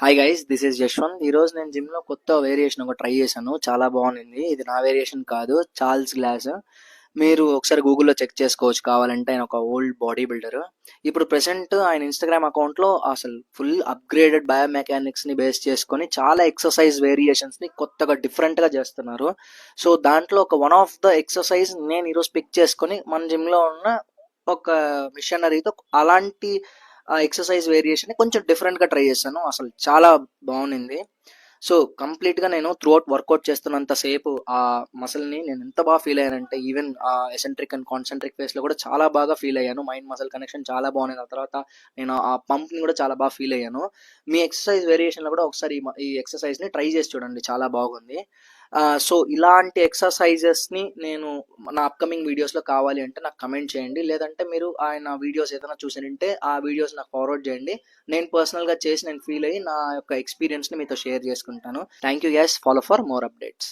Hi guys, this is Yashwant. ఈ రోజు నేను జిమ్ లో కొత్త వేరియేషన్ ఒక ట్రై చేశాను. చాలా బాగుంది. ఇది నా వేరియేషన్ కాదు, చార్ల్స్ గ్లాస్. మీరు ఒకసారి గూగుల్లో చెక్ చేసుకోవచ్చు కావాలంటే. ఆయన ఒక ఓల్డ్ బాడీ బిల్డర్. ఇప్పుడు ప్రెసెంట్ ఆయన ఇన్స్టాగ్రామ్ అకౌంట్ లో అసలు ఫుల్ అప్గ్రేడెడ్ బయోమెకానిక్స్ ని బేస్ చేసుకొని చాలా ఎక్సర్సైజ్ వేరియేషన్స్ ని కొత్తగా డిఫరెంట్ గా చేస్తున్నారు. సో దాంట్లో ఒక వన్ ఆఫ్ ద ఎక్సర్సైజ్ నేను ఈరోజు పిక్ చేసుకొని మన జిమ్ లో ఉన్న ఒక మిషనరీతో అలాంటి ఎక్సర్సైజ్ వేరియేషన్ కొంచెం డిఫరెంట్ గా ట్రై చేశాను. అసలు చాలా బాగుంది. సో కంప్లీట్ గా నేను త్రూ అవుట్ వర్కౌట్ చేస్తున్నంత సేపు ఆ మసిల్ ని నేను ఎంత బాగా ఫీల్ అయ్యానంటే, ఈవెన్ ఆ ఎసెంట్రిక్ అండ్ కాన్సెంట్రిక్ ఫేస్ లో కూడా చాలా బాగా ఫీల్ అయ్యాను. మైండ్ మసిల్ కనెక్షన్ చాలా బాగుంది. ఆ తర్వాత నేను ఆ పంప్ ని కూడా చాలా బాగా ఫీల్ అయ్యాను. మీ ఎక్సర్సైజ్ వేరియేషన్ లో కూడా ఒకసారి ఈ ఎక్సర్సైజ్ ని ట్రై చేసి చూడండి, చాలా బాగుంది. సో ఇలాంటి ఎక్సర్సైజెస్ ని నేను నా అప్కమింగ్ వీడియోస్ లో కావాలి అంటే నాకు కమెంట్ చేయండి. లేదంటే మీరు ఆయన వీడియోస్ ఏదైనా చూసారంటే ఆ వీడియోస్ నాకు ఫార్వర్డ్ చేయండి. నేను పర్సనల్ గా చేసి నేను ఫీల్ అయ్యి నా యొక్క ఎక్స్పీరియన్స్ ని మీతో షేర్ చేసుకుంటాను. Thank you guys, follow for more updates.